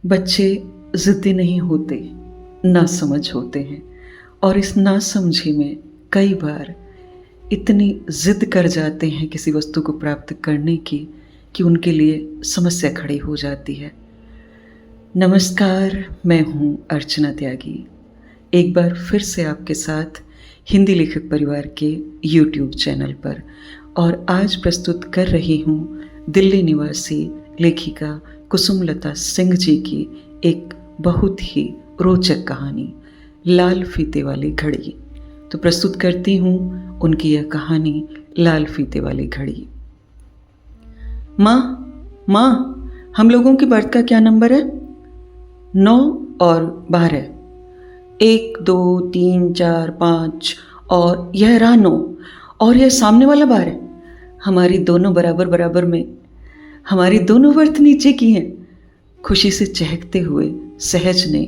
बच्चे ज़िद्दी नहीं होते, नासमझ होते हैं और इस नासमझी में कई बार इतनी ज़िद कर जाते हैं किसी वस्तु को प्राप्त करने की कि उनके लिए समस्या खड़ी हो जाती है। नमस्कार, मैं हूँ अर्चना त्यागी। एक बार फिर से आपके साथ हिंदी लेखक परिवार के यूट्यूब चैनल पर, और आज प्रस्तुत कर रही हूँ दिल्ली निवासी लेखिका कुसुमलता सिंह जी की एक बहुत ही रोचक कहानी, लाल फीते वाली घड़ी। तो प्रस्तुत करती हूँ उनकी यह कहानी, लाल फीते वाली घड़ी। माँ, हम लोगों की बर्थ का क्या नंबर है? 9 और 12। 1 2 3 4 5 और यह रहा 9 और यह सामने वाला 12। हमारी दोनों बराबर बराबर में, हमारी दोनों बर्थ नीचे की हैं। खुशी से चहकते हुए सहज ने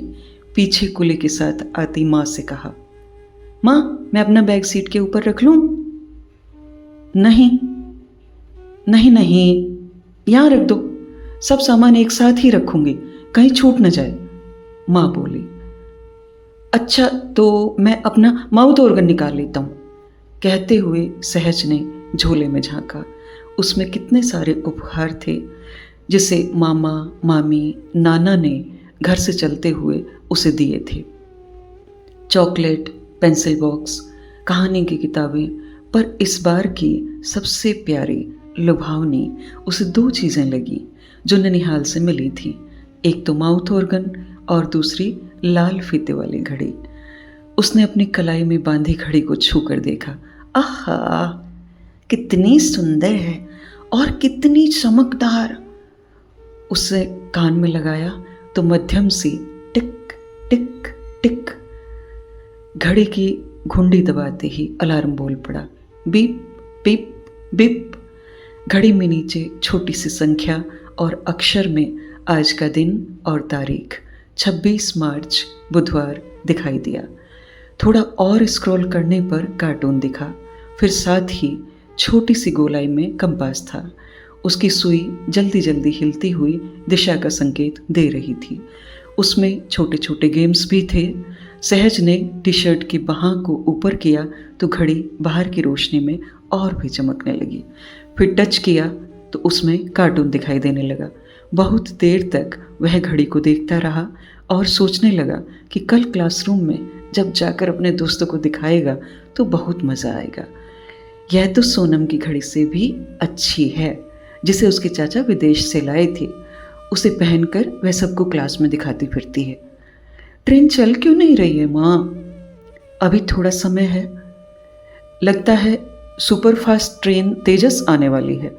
पीछे कुले के साथ आती माँ से कहा, माँ, मैं अपना बैग सीट के ऊपर रख लूं? नहीं नहीं नहीं, यहाँ रख दो, सब सामान एक साथ ही रखूंगी, कहीं छूट न जाए, माँ बोली। अच्छा, तो मैं अपना माउथ ऑर्गन निकाल लेता हूँ, कहते हुए सहज ने झोले में झांका। उसमें कितने सारे उपहार थे जिसे मामा, मामी, नाना ने घर से चलते हुए उसे दिए थे। चॉकलेट, पेंसिल बॉक्स, कहानी की किताबें, पर इस बार की सबसे प्यारी, लुभावनी उसे 2 चीज़ें लगी जो ननिहाल से मिली थी। एक तो माउथ ऑर्गन और दूसरी लाल फीते वाली घड़ी। उसने अपनी कलाई में बांधी घड़ी को छू कर देखा। आहा, कितनी सुंदर है और कितनी चमकदार। उसे कान में लगाया तो मध्यम सी टिक टिक टिक। घड़ी की घुंडी दबाते ही अलार्म बोल पड़ा। Beep beep beep. घड़ी में नीचे छोटी सी संख्या और अक्षर में आज का दिन और तारीख 26 मार्च बुधवार दिखाई दिया। थोड़ा और स्क्रॉल करने पर कार्टून दिखा, फिर साथ ही छोटी सी गोलाई में कंपास था। उसकी सुई जल्दी जल्दी हिलती हुई दिशा का संकेत दे रही थी। उसमें छोटे छोटे गेम्स भी थे। सहज ने टी शर्ट की बाह को ऊपर किया तो घड़ी बाहर की रोशनी में और भी चमकने लगी। फिर टच किया तो उसमें कार्टून दिखाई देने लगा। बहुत देर तक वह घड़ी को देखता रहा और सोचने लगा कि कल क्लासरूम में जब जाकर अपने दोस्तों को दिखाएगा तो बहुत मज़ा आएगा। यह तो सोनम की घड़ी से भी अच्छी है जिसे उसके चाचा विदेश से लाए थे। उसे पहनकर वह सबको क्लास में दिखाती फिरती है। ट्रेन चल क्यों नहीं रही है माँ? अभी थोड़ा समय है, लगता है सुपरफास्ट ट्रेन तेजस आने वाली है,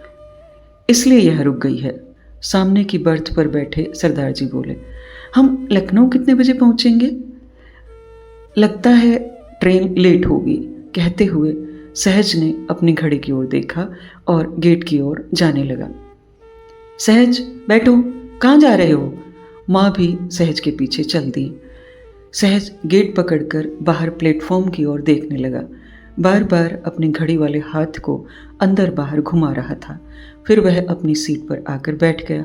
इसलिए यह रुक गई है। सामने की बर्थ पर बैठे सरदार जी बोले, हम लखनऊ कितने बजे पहुंचेंगे? लगता है ट्रेन लेट होगी, कहते हुए सहज ने अपनी घड़ी की ओर देखा और गेट की ओर जाने लगा। सहज, बैठो, कहाँ जा रहे हो? माँ भी सहज के पीछे चल दी। सहज गेट पकड़कर बाहर प्लेटफॉर्म की ओर देखने लगा। बार बार अपनी घड़ी वाले हाथ को अंदर बाहर घुमा रहा था। फिर वह अपनी सीट पर आकर बैठ गया।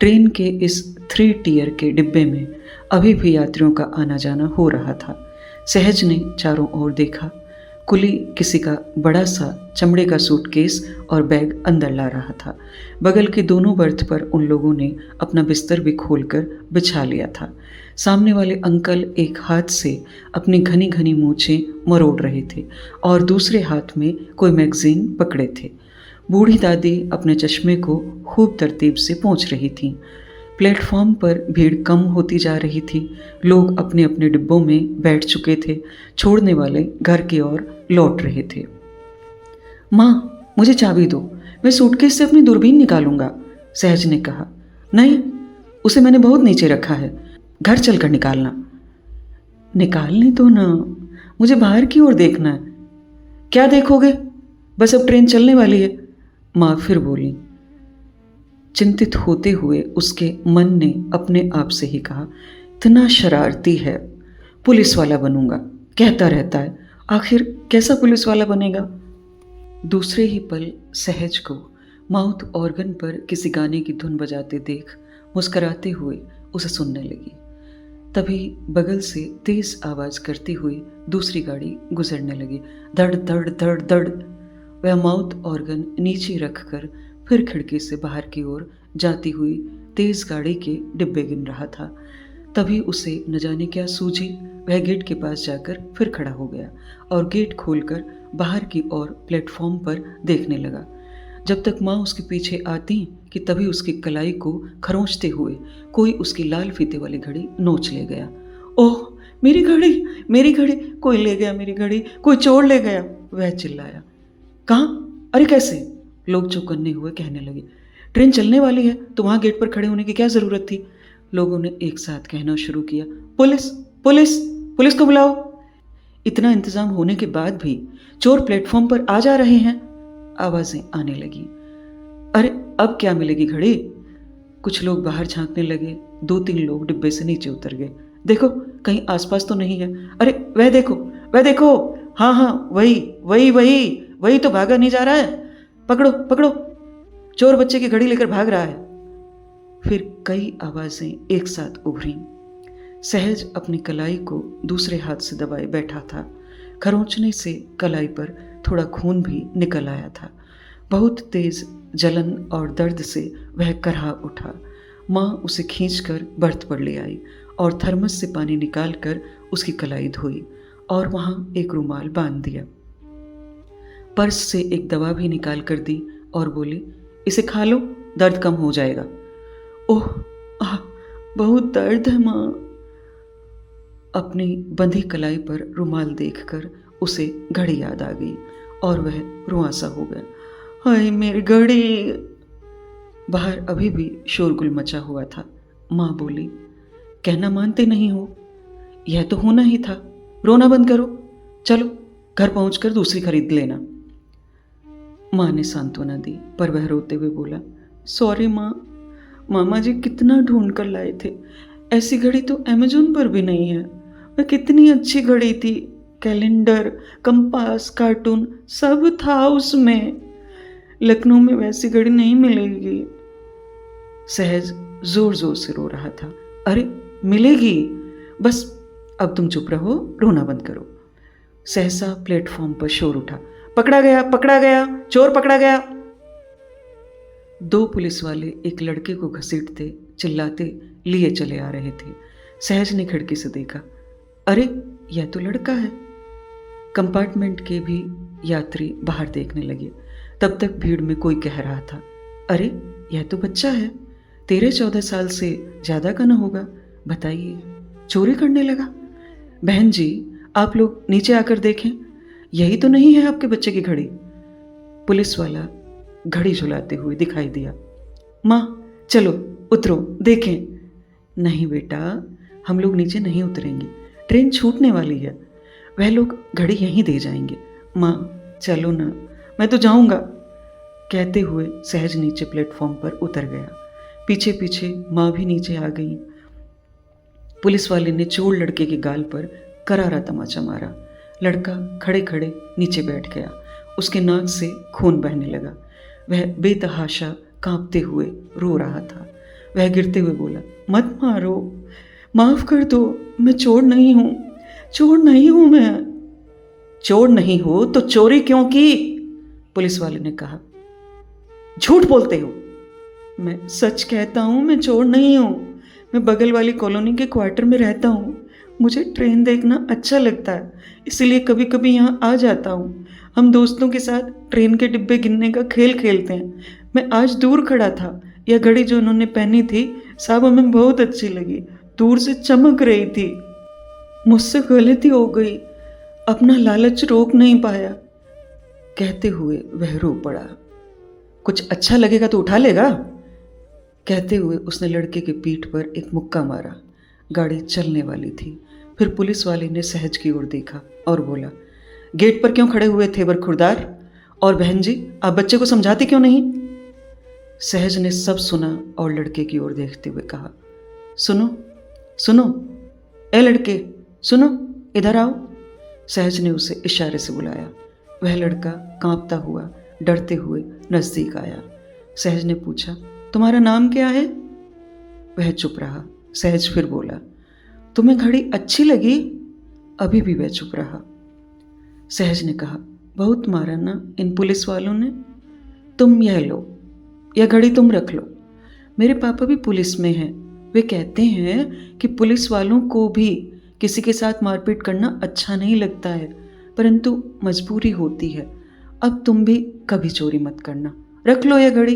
ट्रेन के इस 3 टियर के डिब्बे में अभी भी यात्रियों का आना जाना हो रहा था। सहज ने चारों ओर देखा। कुली किसी का बड़ा सा चमड़े का सूटकेस और बैग अंदर ला रहा था। बगल के दोनों बर्थ पर उन लोगों ने अपना बिस्तर भी खोलकर बिछा लिया था। सामने वाले अंकल एक हाथ से अपनी घनी घनी मूंछें मरोड़ रहे थे और दूसरे हाथ में कोई मैगजीन पकड़े थे। बूढ़ी दादी अपने चश्मे को खूब तरतीब से पोंछ रही थीं। प्लेटफॉर्म पर भीड़ कम होती जा रही थी। लोग अपने अपने डिब्बों में बैठ चुके थे। छोड़ने वाले घर की ओर लौट रहे थे। माँ, मुझे चाबी दो, मैं सूटकेस से अपनी दूरबीन निकालूंगा, सहज ने कहा। नहीं, उसे मैंने बहुत नीचे रखा है, घर चलकर निकालना। निकालने दो ना, मुझे बाहर की ओर देखना है। क्या देखोगे? बस अब ट्रेन चलने वाली है, माँ फिर बोली। चिंतित होते हुए उसके मन ने अपने आप से ही कहा, इतना शरारती है, पुलिस वाला बनूंगा, कहता रहता है, आखिर कैसा पुलिस वाला बनेगा? दूसरे ही पल सहज को माउथ ऑर्गन पर किसी गाने की धुन बजाते देख मुस्कराते हुए उसे सुनने लगी। तभी बगल से तेज आवाज करती हुई दूसरी गाड़ी गुजरने लगी। धड़ धड़ धड़ धड़। वह माउथ ऑर्गन नीचे रखकर फिर खिड़की से बाहर की ओर जाती हुई तेज गाड़ी के डिब्बे गिन रहा था। तभी उसे न जाने क्या सूझी, वह गेट के पास जाकर फिर खड़ा हो गया और गेट खोलकर बाहर की ओर प्लेटफॉर्म पर देखने लगा। जब तक माँ उसके पीछे आती कि तभी उसकी कलाई को खरोंचते हुए कोई उसकी लाल फीते वाली घड़ी नोच ले गया। ओह मेरी घड़ी, मेरी घड़ी, कोई ले गया मेरी घड़ी, कोई चोर ले गया, वह चिल्लाया। कहाँ? अरे कैसे? लोग चौकन्ने हुए कहने लगे। ट्रेन चलने वाली है तो वहां गेट पर खड़े होने की क्या जरूरत थी? लोगों ने एक साथ कहना शुरू किया, पुलिस, पुलिस, पुलिस को बुलाओ। इतना इंतजाम होने के बाद भी चोर प्लेटफॉर्म पर आ जा रहे हैं, आवाजें आने लगी। अरे अब क्या मिलेगी घड़ी? कुछ लोग बाहर झांकने लगे। 2-3 लोग डिब्बे से नीचे उतर गए। देखो कहीं आसपास तो नहीं है। अरे वह देखो, वह देखो, हाँ हाँ वही वही वही वही तो भागा नहीं जा रहा है, पकड़ो पकड़ो, चोर बच्चे की घड़ी लेकर भाग रहा है। फिर कई आवाजें एक साथ उभरी। सहज अपनी कलाई को दूसरे हाथ से दबाए बैठा था। खरोंचने से कलाई पर थोड़ा खून भी निकल आया था। बहुत तेज जलन और दर्द से वह करहा उठा। माँ उसे खींचकर बर्थ पर ले आई और थर्मस से पानी निकालकर उसकी कलाई धोई और वहाँ एक रुमाल बांध दिया। पर्स से एक दवा भी निकाल कर दी और बोली, इसे खा लो, दर्द कम हो जाएगा। ओह बहुत दर्द है माँ। अपनी बंधी कलाई पर रुमाल देखकर उसे घड़ी याद आ गई और वह रुआंसा हो गया। हाय मेरी घड़ी। बाहर अभी भी शोरगुल मचा हुआ था। माँ बोली, कहना मानते नहीं हो, यह तो होना ही था, रोना बंद करो, चलो घर पहुंचकर दूसरी खरीद लेना। माँ ने सांत्वना दी पर वह रोते हुए बोला, सॉरी माँ, मामा जी कितना ढूंढ कर लाए थे, ऐसी घड़ी तो अमेज़न पर भी नहीं है। वह कितनी अच्छी घड़ी थी, कैलेंडर, कंपास, कार्टून सब था उसमें। लखनऊ में वैसी घड़ी नहीं मिलेगी। सहज जोर जोर से रो रहा था। अरे मिलेगी, बस अब तुम चुप रहो, रोना बंद करो। सहसा प्लेटफॉर्म पर शोर उठा, पकड़ा गया, पकड़ा गया, चोर पकड़ा गया। 2 पुलिस वाले एक लड़के को घसीटते चिल्लाते लिए चले आ रहे थे। सहज ने खिड़की से देखा, अरे यह तो लड़का है। कंपार्टमेंट के भी यात्री बाहर देखने लगे। तब तक भीड़ में कोई कह रहा था, अरे यह तो बच्चा है, 13-14 साल से ज़्यादा का न होगा, बताइए चोरी करने लगा। बहन जी आप लोग नीचे आकर देखें, यही तो नहीं है आपके बच्चे की घड़ी। पुलिस वाला घड़ी झुलाते हुए दिखाई दिया। माँ चलो उतरो देखें। नहीं बेटा, हम लोग नीचे नहीं उतरेंगे, ट्रेन छूटने वाली है, वह लोग घड़ी यहीं दे जाएंगे। माँ चलो ना, मैं तो जाऊंगा। कहते हुए सहज नीचे प्लेटफॉर्म पर उतर गया। पीछे पीछे माँ भी नीचे आ गई। पुलिस वाले ने चोर लड़के के गाल पर करारा तमाचा मारा। लड़का खड़े खड़े नीचे बैठ गया। उसके नाक से खून बहने लगा। वह बेतहाशा कांपते हुए रो रहा था। वह गिरते हुए बोला, मत मारो, माफ कर दो, मैं चोर नहीं हूं, चोर नहीं हूं मैं। चोर नहीं हो तो चोरी क्यों की? पुलिस वाले ने कहा। झूठ बोलते हो। मैं सच कहता हूं, मैं चोर नहीं हूं। मैं बगल वाली कॉलोनी के क्वार्टर में रहता हूं। मुझे ट्रेन देखना अच्छा लगता है, इसलिए कभी कभी यहाँ आ जाता हूँ। हम दोस्तों के साथ ट्रेन के डिब्बे गिनने का खेल खेलते हैं। मैं आज दूर खड़ा था, यह घड़ी जो उन्होंने पहनी थी साहब हमें बहुत अच्छी लगी, दूर से चमक रही थी। मुझसे गलती हो गई, अपना लालच रोक नहीं पाया। कहते हुए वह रो पड़ा। कुछ अच्छा लगेगा तो उठा लेगा। कहते हुए उसने लड़के के पीठ पर एक मुक्का मारा। गाड़ी चलने वाली थी। फिर पुलिस वाले ने सहज की ओर देखा और बोला, गेट पर क्यों खड़े हुए थे बरखुरदार? और बहन जी आप बच्चे को समझाते क्यों नहीं? सहज ने सब सुना और लड़के की ओर देखते हुए कहा, सुनो सुनो, ए लड़के सुनो, इधर आओ। सहज ने उसे इशारे से बुलाया। वह लड़का कांपता हुआ डरते हुए नजदीक आया। सहज ने पूछा, तुम्हारा नाम क्या है? वह चुप रहा। सहज फिर बोला, तुम्हें घड़ी अच्छी लगी? अभी भी वह चुप रहा। सहज ने कहा, बहुत मारा ना इन पुलिस वालों ने। तुम यह लो, यह घड़ी तुम रख लो। मेरे पापा भी पुलिस में हैं। वे कहते हैं कि पुलिस वालों को भी किसी के साथ मारपीट करना अच्छा नहीं लगता है, परंतु मजबूरी होती है। अब तुम भी कभी चोरी मत करना। रख लो यह घड़ी।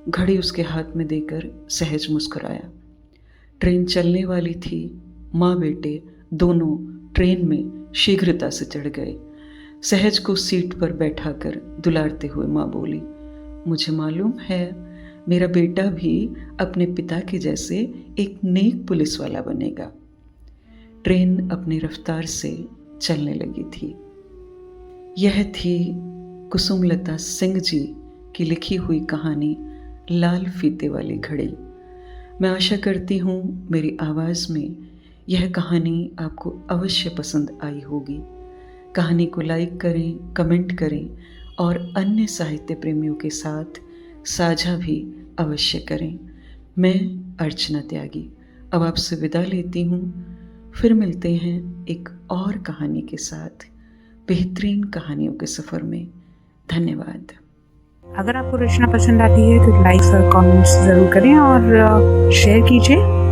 घड़ी उसके हाथ में देकर सहज मुस्कुराया। ट्रेन चलने वाली थी। माँ बेटे दोनों ट्रेन में शीघ्रता से चढ़ गए। सहज को सीट पर बैठाकर दुलारते हुए माँ बोली, मुझे मालूम है मेरा बेटा भी अपने पिता के जैसे एक नेक पुलिस वाला बनेगा। ट्रेन अपनी रफ्तार से चलने लगी थी। यह थी कुसुमलता सिंह जी की लिखी हुई कहानी लाल फीते वाली घड़ी। मैं आशा करती हूँ मेरी आवाज़ में यह कहानी आपको अवश्य पसंद आई होगी। कहानी को लाइक करें, कमेंट करें और अन्य साहित्य प्रेमियों के साथ साझा भी अवश्य करें। मैं अर्चना त्यागी अब आपसे विदा लेती हूँ। फिर मिलते हैं एक और कहानी के साथ बेहतरीन कहानियों के सफ़र में। धन्यवाद। अगर आपको रचना पसंद आती है तो लाइक और कमेंट्स ज़रूर करें और शेयर कीजिए।